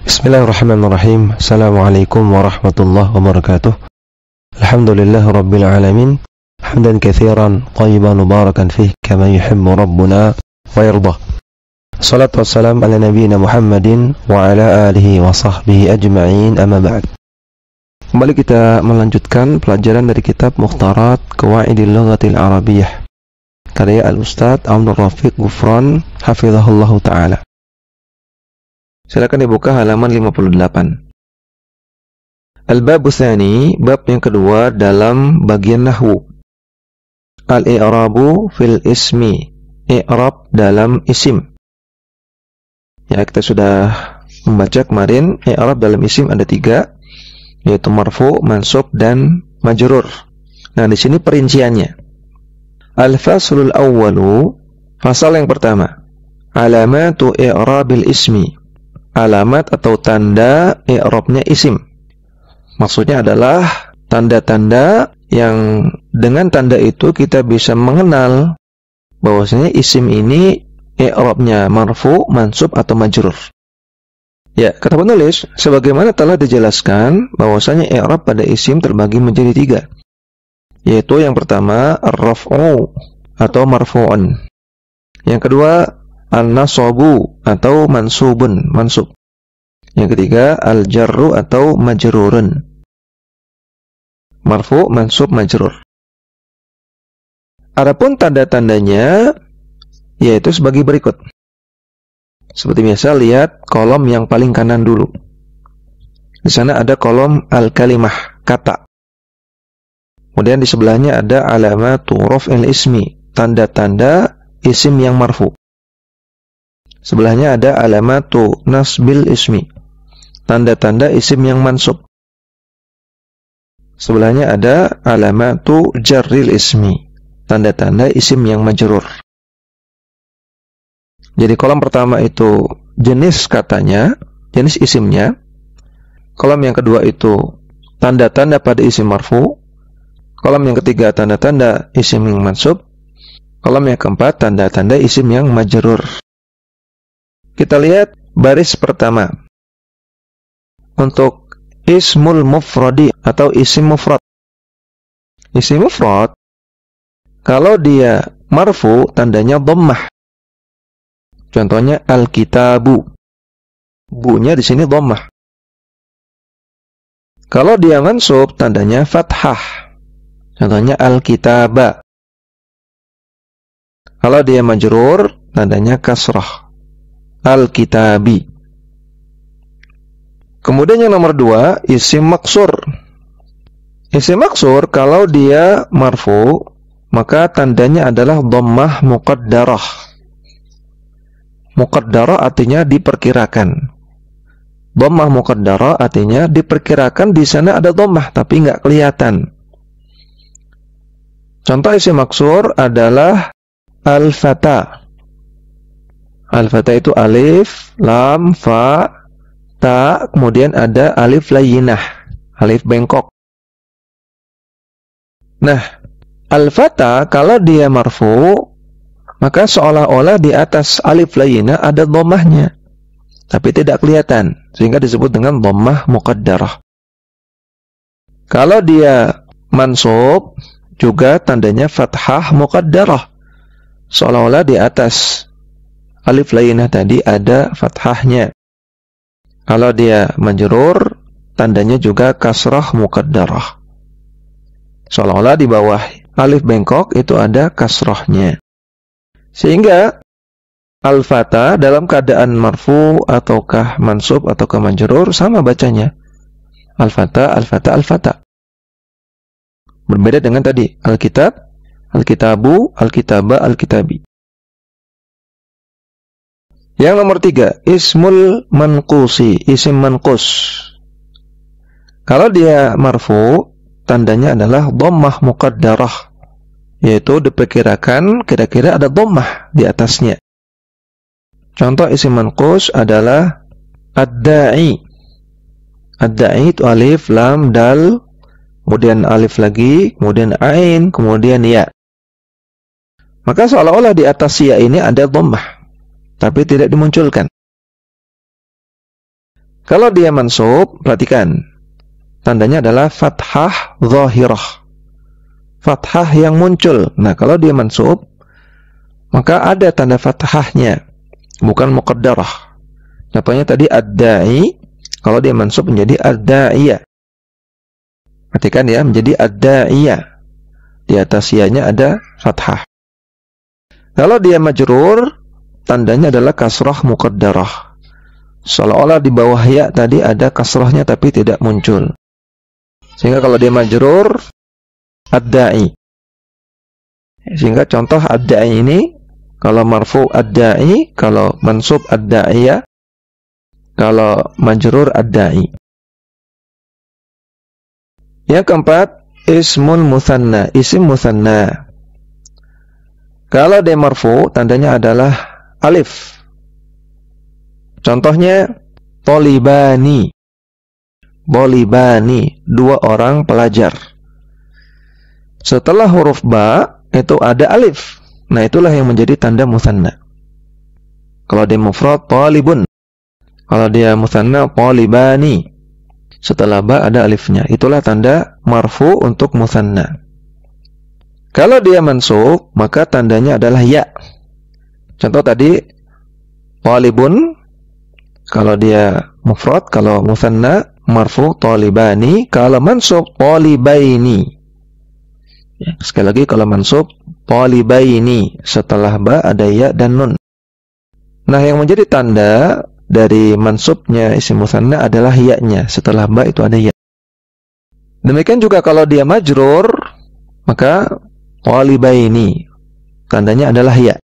Bismillahirrahmanirrahim. Assalamualaikum warahmatullahi wabarakatuh. Alhamdulillah rabbil alamin. Hamdan katsiran thayyiban mubarakan fih kama yuhibbu rabbuna wa yardah. Salatu wassalam ala nabiyyina Muhammadin wa ala alihi wa sahbihi ajma'in, amma ba'd. Kembali kita melanjutkan pelajaran dari kitab Mukhtarat Qawaidil Lughatil Arabiyyah karya Al-Ustaz Abdul Rafiq Ghufran hafizahullahu ta'ala. Silakan dibuka halaman 58. Al-Babu Tsani, bab yang kedua dalam bagian nahwu. Al-i'rabu fil ismi, i'rab dalam isim. Ya, kita sudah membaca kemarin i'rab dalam isim ada 3, yaitu marfu, mansub, dan majrur. Nah, di sini perinciannya. Al-faslul awwalu, fasal yang pertama. Alamatu i'rabil ismi. Alamat atau tanda i'rabnya isim. Maksudnya adalah tanda-tanda yang dengan tanda itu kita bisa mengenal bahwasanya isim ini i'rabnya marfu, mansub, atau majrur. Ya, kata penulis, sebagaimana telah dijelaskan bahwasanya i'rab pada isim terbagi menjadi 3. Yaitu yang pertama ar-raf'u atau marfu'un. Yang kedua an-nasabu atau mansubun, mansub. Yang ketiga al-jarru atau majrurun. Marfu, mansub, majrur. Adapun tanda-tandanya yaitu sebagai berikut. Seperti biasa, lihat kolom yang paling kanan dulu. Di sana ada kolom al-kalimah, kata. Kemudian di sebelahnya ada alamatu raf'il ismi, tanda-tanda isim yang marfu. Sebelahnya ada alamatu nasbil ismi, tanda-tanda isim yang mansub. Sebelahnya ada alamatu jarril ismi, tanda-tanda isim yang majrur. Jadi kolom pertama itu jenis katanya, jenis isimnya. Kolom yang kedua itu tanda-tanda pada isim marfu. Kolom yang ketiga tanda-tanda isim yang mansub. Kolom yang keempat tanda-tanda isim yang majrur. Kita lihat baris pertama. Untuk ismul mufradi atau isim mufrad. Isim mufrad, kalau dia marfu, tandanya dhammah. Contohnya al-kitabu. Bu-nya di sini dhammah. Kalau dia mansub, tandanya fathah. Contohnya al-kitaba. Kalau dia majrur, tandanya kasrah. Al-kitabi. Kemudian yang nomor 2, isim maksur. Isim maksur kalau dia marfu, maka tandanya adalah dhammah muqaddarah. Muqaddarah artinya diperkirakan. Dhammah muqaddarah artinya diperkirakan di sana ada dhammah tapi enggak kelihatan. Contoh isim maksur adalah al-fata. Al-fata itu alif, lam, fa, ta, kemudian ada alif layyinah, alif bengkok. Nah, al-fata kalau dia marfu, maka seolah-olah di atas alif layyinah ada dhammahnya, tapi tidak kelihatan, sehingga disebut dengan dhammah muqaddarah. Kalau dia mansub, juga tandanya fathah muqaddarah, seolah-olah di atas alif layyinah tadi ada fathahnya. Kalau dia majrur, tandanya juga kasrah muqaddarah, seolah-olah di bawah alif bengkok itu ada kasrahnya. Sehingga al-fata dalam keadaan marfu ataukah mansub ataukah majrur sama bacanya. Al-fata, al-fata, al-fata. Berbeda dengan tadi al-kitab, al-kitabu, al-kitaba, al-kitabi. Yang nomor 3, ismul manqusi, isim manqus. Kalau dia marfu, tandanya adalah dhammah muqaddarah, yaitu diperkirakan kira-kira ada dhammah di atasnya. Contoh isim manqus adalah ad-da'i. Ad-da'i itu alif, lam, dal, kemudian alif lagi, kemudian ain, kemudian ya. Maka seolah-olah di atas ya ini ada dhammah, tapi tidak dimunculkan. Kalau dia mansub, perhatikan. Tandanya adalah fathah zahirah. Fathah yang muncul. Nah, kalau dia mansub, maka ada tanda fathahnya, bukan muqaddarah. Contohnya tadi ad-da'i, kalau dia mansub menjadi ad-da'iyah. Perhatikan ya, menjadi ad-da'iyah. Di atas ya-nya ada fathah. Kalau dia majrur, tandanya adalah kasrah muqaddarah. Seolah-olah di bawah ya tadi ada kasrahnya tapi tidak muncul. Sehingga kalau dia majrur, ad-da'i. Sehingga contoh ad-da'i ini, kalau marfu ad-da'i, kalau mansub ad-da'iyah, kalau majrur ad-da'i. Yang keempat, ismun mutsanna, isim mutsanna. Kalau dia marfu, tandanya adalah alif. Contohnya, tolibani. Bolibani, 2 orang pelajar. Setelah huruf ba, itu ada alif. Nah, itulah yang menjadi tanda mutsanna. Kalau dia mufrad, talibun. Kalau dia mutsanna, talibani. Setelah ba ada alifnya. Itulah tanda marfu untuk mutsanna. Kalau dia mansub, maka tandanya adalah ya. Contoh tadi, talibun. Kalau dia mufrad, kalau mutsanna, marfu talibani. Kalau mansub, talibaini. Ya, sekali lagi, kalau mansub, talibaini. Setelah ba ada ya dan nun. Nah, yang menjadi tanda dari mansubnya isim mutsanna adalah ya-nya. Setelah ba itu ada ya. Demikian juga kalau dia majrur, maka talibaini. Tandanya adalah ya.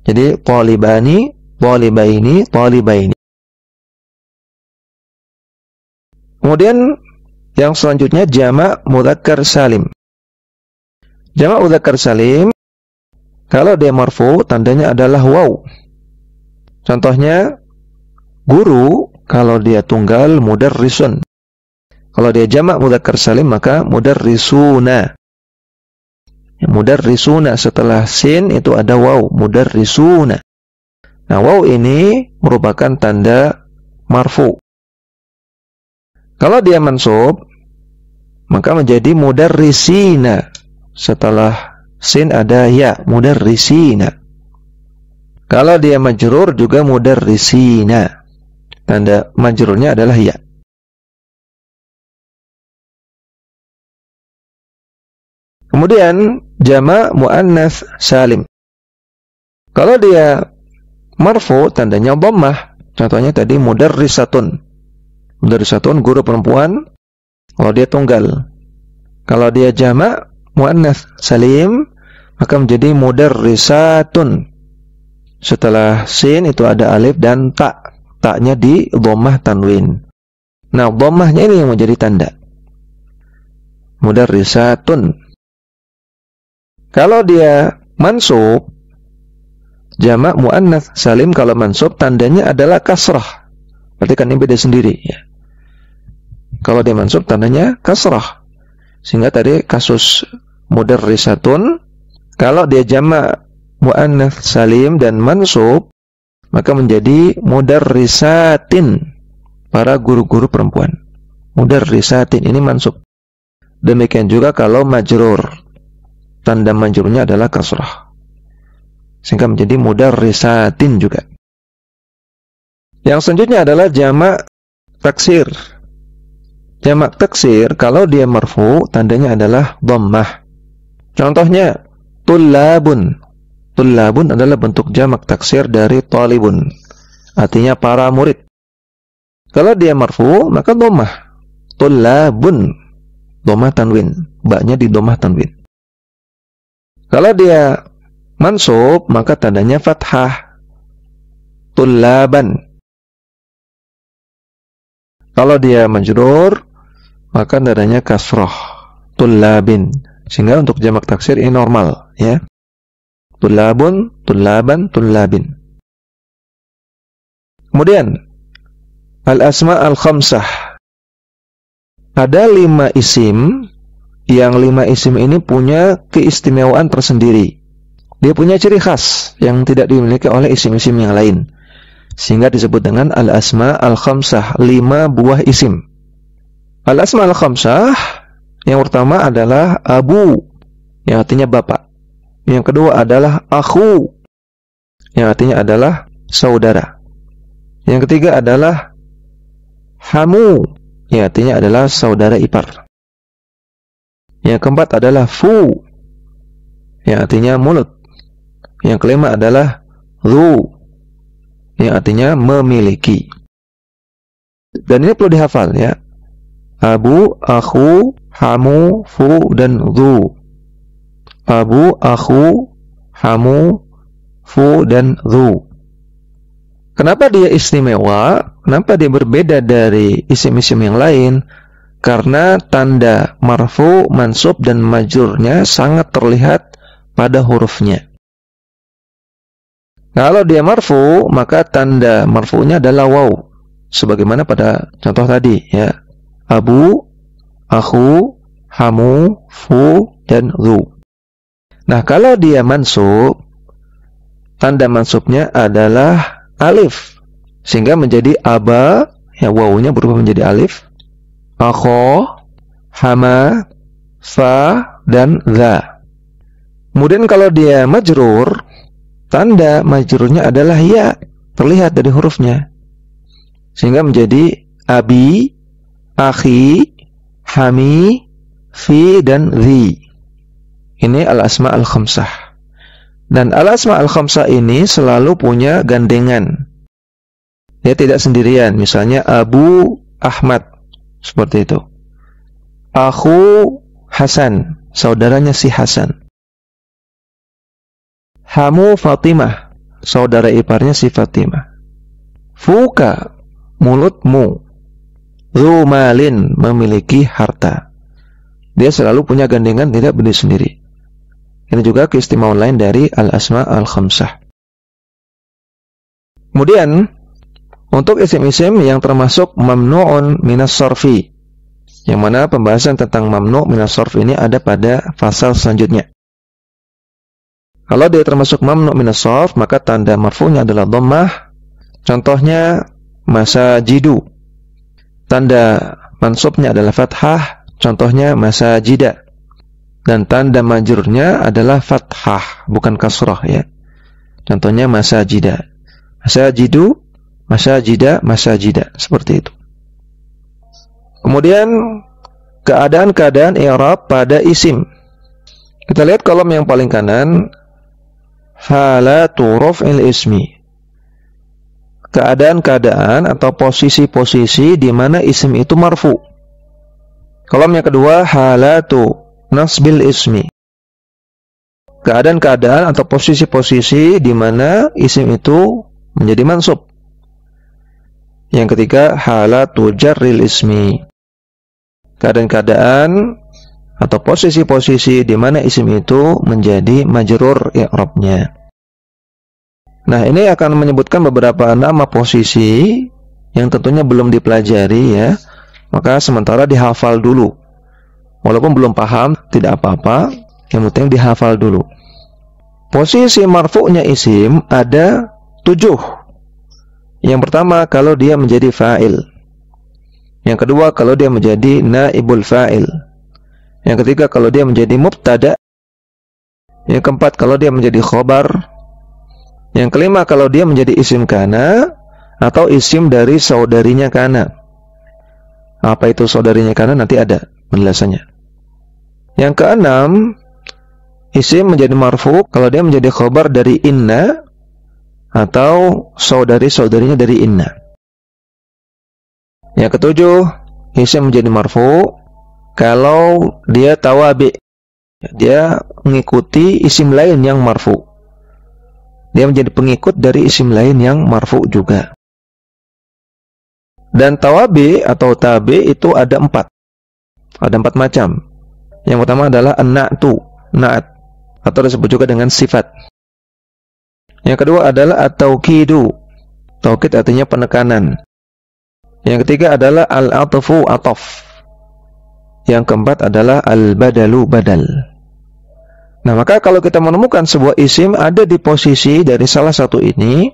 Jadi talibani, talibaini, talibaini. Kemudian yang selanjutnya jamak mudzakkar salim. Jamak mudzakkar salim, kalau dia marfu, tandanya adalah waw. Contohnya, guru, kalau dia tunggal, mudarrisun. Kalau dia jamak mudzakkar salim, maka mudarrisuna. Mudarrisuna, setelah sin itu ada waw, mudarrisuna. Nah, waw ini merupakan tanda marfu. Kalau dia mansub, maka menjadi mudarrisina. Setelah sin ada ya, mudarrisina. Kalau dia majrur juga mudarrisina. Tanda majrurnya adalah ya. Kemudian jamak muannats salim. Kalau dia marfu, tandanya dhammah. Contohnya tadi mudarrisatun. Mudarrisatun, guru perempuan. Kalau dia tunggal. Kalau dia jamak muannats salim, maka menjadi mudarrisatun. Setelah sin itu ada alif dan ta. Ta-nya di dhammah tanwin. Nah, dhammahnya ini yang menjadi tanda. Mudarrisatun. Kalau dia mansub, jamak muannats salim kalau mansub tandanya adalah kasrah. Berarti kan ini beda sendiri ya. Kalau dia mansub tandanya kasrah. Sehingga tadi kasus mudarrisatun, kalau dia jamak muannats salim dan mansub, maka menjadi mudarrisatin, para guru-guru perempuan. Mudarrisatin ini mansub. Demikian juga kalau majrur, tanda majrurnya adalah kasrah. Sehingga menjadi mudarrisatin juga. Yang selanjutnya adalah jamak taksir. Jamak taksir kalau dia marfu, tandanya adalah dhammah. Contohnya tullabun. Tullabun adalah bentuk jamak taksir dari talibun. Artinya para murid. Kalau dia marfu, maka dhammah. Tullabun. Dhammah tanwin. Ba-nya di dhammah tanwin. Kalau dia mansub, maka tandanya fathah. Tullaban. Kalau dia majrur, maka tandanya kasrah. Tullabin. Sehingga untuk jamak taksir ini normal, ya. Tullabun, tullaban, tullabin. Kemudian al-asma al-khamsah. Ada 5 isim, yang 5 isim ini punya keistimewaan tersendiri. Dia punya ciri khas yang tidak dimiliki oleh isim-isim yang lain. sehingga disebut dengan al-asma al-khamsah, 5 buah isim. Al-asma al-khamsah yang pertama adalah abu, yang artinya bapak. Yang kedua adalah akhu, yang artinya adalah saudara. Yang ketiga adalah hamu, yang artinya adalah saudara ipar. Yang keempat adalah fu, yang artinya mulut. Yang kelima adalah zu, yang artinya memiliki. Dan ini perlu dihafal ya. Abu, akhu, hamu, fu, dan zu. Abu, akhu, hamu, fu, dan zu. Kenapa dia istimewa? Kenapa dia berbeda dari isim-isim yang lain? Karena tanda marfu, mansub, dan majrurnya sangat terlihat pada hurufnya. Kalau dia marfu, maka tanda marfu'nya adalah waw, sebagaimana pada contoh tadi ya. Abu, akhu, hamu, fu, dan zu. Nah, kalau dia mansub, tanda mansubnya adalah alif, sehingga menjadi aba, ya wawunya berubah menjadi alif, akho, hama, fa, dan za. Kemudian kalau dia majrur, tanda majrurnya adalah ya, terlihat dari hurufnya, sehingga menjadi abi, akhi, hami, fi, dan zi. Ini al-asma al-khamsah. Dan al-asma al-khamsah ini selalu punya gandengan. Dia tidak sendirian. Misalnya Abu Ahmad, seperti itu. Akhu Hasan, saudaranya si Hasan. Hamu Fatimah, saudara iparnya si Fatimah. Fuka, mulutmu. Zumalin, memiliki harta. Dia selalu punya gandengan, tidak berdiri sendiri. Ini juga keistimewaan lain dari al-asma al-khamsah. Kemudian, untuk isim-isim yang termasuk mamnu'un minas sarfi, yang mana pembahasan tentang mamnu' minas sarfi ini ada pada fasal selanjutnya. Kalau dia termasuk mamnu' minas sarf, maka tanda marfu'nya adalah dhammah. Contohnya masajidu. Tanda mansubnya adalah fathah, contohnya masajida. Dan tanda majrurnya adalah fathah, bukan kasrah ya. Contohnya masajida. Masajidu, masajida, masajida, seperti itu. Kemudian keadaan-keadaan i'rab pada isim. Kita lihat kolom yang paling kanan, halatu raf'il ismi. Keadaan-keadaan atau posisi-posisi di mana isim itu marfu. Kolom yang kedua, halatu nasbil ismi. Keadaan-keadaan atau posisi-posisi di mana isim itu menjadi mansub. Yang ketiga, halatu jarril ismi. Keadaan-keadaan atau posisi-posisi di mana isim itu menjadi majrur i'rabnya. Nah, ini akan menyebutkan beberapa nama posisi yang tentunya belum dipelajari ya. Maka sementara dihafal dulu. Walaupun belum paham, tidak apa-apa. Yang penting dihafal dulu. Posisi marfu'nya isim ada 7. Yang pertama, kalau dia menjadi fa'il. Yang kedua, kalau dia menjadi naibul fa'il. Yang ketiga, kalau dia menjadi mubtada. Yang keempat, kalau dia menjadi khobar. Yang kelima, kalau dia menjadi isim kana atau isim dari saudarinya kana. Apa itu saudarinya kana? Nanti ada penjelasannya. Yang keenam, isim menjadi marfu kalau dia menjadi khobar dari inna atau saudari-saudarinya dari inna. Yang ketujuh, isim menjadi marfu kalau dia tawabi. Dia mengikuti isim lain yang marfu. Dia menjadi pengikut dari isim lain yang marfu juga. Dan tawabi atau tabi itu ada 4. Ada 4 macam. Yang pertama adalah an-na'tu, na'at, atau disebut juga dengan sifat. Yang kedua adalah at-taukidu. Taukid artinya penekanan. Yang ketiga adalah al-atfu, ataf. Yang keempat adalah al-badalu, badal. Nah, maka kalau kita menemukan sebuah isim ada di posisi dari salah satu ini,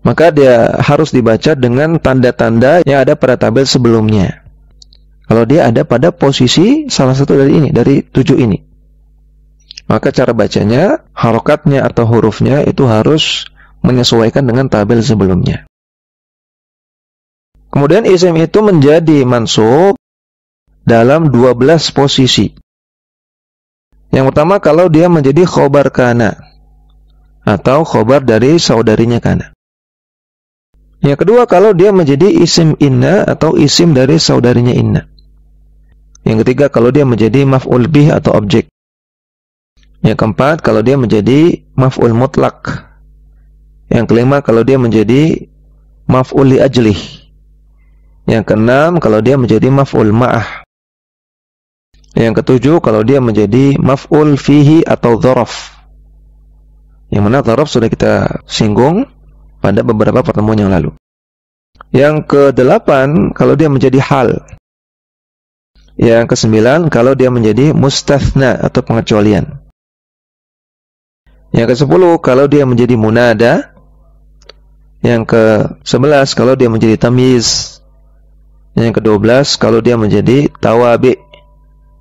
maka dia harus dibaca dengan tanda-tanda yang ada pada tabel sebelumnya. Kalau dia ada pada posisi salah satu dari 7 ini, maka cara bacanya, harokatnya atau hurufnya itu harus menyesuaikan dengan tabel sebelumnya. Kemudian isim itu menjadi mansub dalam 12 posisi. Yang pertama, kalau dia menjadi khobar kana atau khobar dari saudarinya kana. Yang kedua, kalau dia menjadi isim inna atau isim dari saudarinya inna. Yang ketiga, kalau dia menjadi maf'ul bih atau objek. Yang keempat, kalau dia menjadi maf'ul mutlak. Yang kelima, kalau dia menjadi maf'ul li ajlih. Yang keenam, kalau dia menjadi maf'ul ma'ah. Yang ketujuh, kalau dia menjadi maf'ul fihi atau dzaraf. Yang mana dzaraf sudah kita singgung pada beberapa pertemuan yang lalu. Yang kedelapan, kalau dia menjadi hal. Yang kesembilan, kalau dia menjadi mustathna atau pengecualian. Yang ke-10, kalau dia menjadi munada. Yang ke-11, kalau dia menjadi tamyiz. Yang ke-12, kalau dia menjadi tawabi.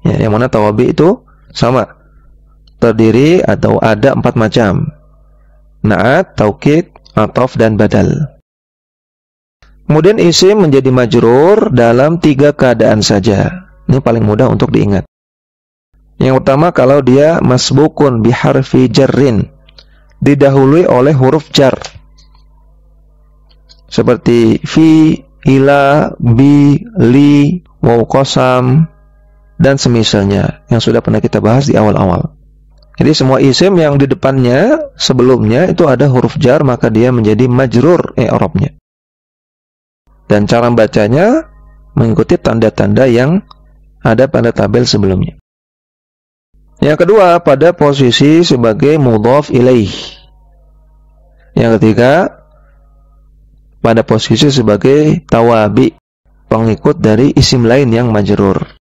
Ya, yang mana tawabi itu sama, terdiri atau ada 4 macam: na'at, taukid, ataf, dan badal. Kemudian isim menjadi majrur dalam 3 keadaan saja. Ini paling mudah untuk diingat. Yang pertama, kalau dia masbukun biharfi jarrin, didahului oleh huruf jar, seperti fi, ila, bi, li, waw qasam, dan semisalnya yang sudah pernah kita bahas di awal-awal. Jadi semua isim yang di depannya sebelumnya itu ada huruf jar, maka dia menjadi majrur i'rabnya. Dan cara bacanya mengikuti tanda-tanda yang ada pada tabel sebelumnya. Yang kedua, pada posisi sebagai mudhaf ilaih. Yang ketiga, pada posisi sebagai tawabi, pengikut dari isim lain yang majrur.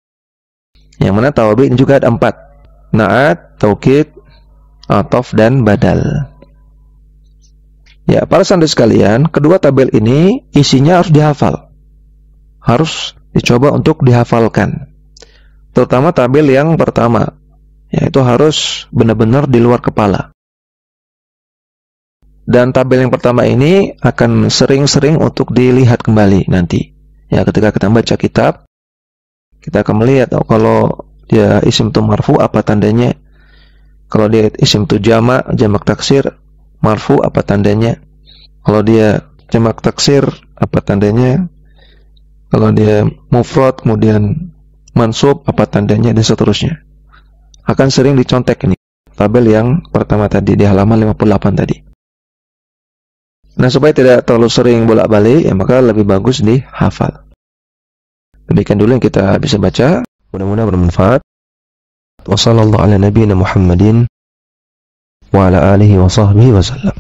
Yang mana tawabi ini juga ada 4: na'at, taukid, ataf, dan badal. Ya, para santri sekalian, kedua tabel ini isinya harus dihafal. Harus dicoba untuk dihafalkan. Terutama tabel yang pertama, yaitu harus benar-benar di luar kepala. Dan tabel yang pertama ini akan sering-sering untuk dilihat kembali nanti. Ya, ketika kita baca kitab, kita akan melihat kalau dia isim itu marfu apa tandanya. Kalau dia isim itu jamak taksir, marfu apa tandanya. Kalau dia jamak taksir, apa tandanya. Kalau dia mufrad kemudian mansub, apa tandanya, dan seterusnya. Akan sering dicontek ini tabel yang pertama tadi di halaman 58 tadi. Nah, supaya tidak terlalu sering bolak-balik, ya maka lebih bagus dihafal. Demikian dulu yang kita bisa baca. Mudah-mudahan bermanfaat. Wassallallahu ala nabiyyina Muhammadin wa ala alihi wa sahbihi wasallam.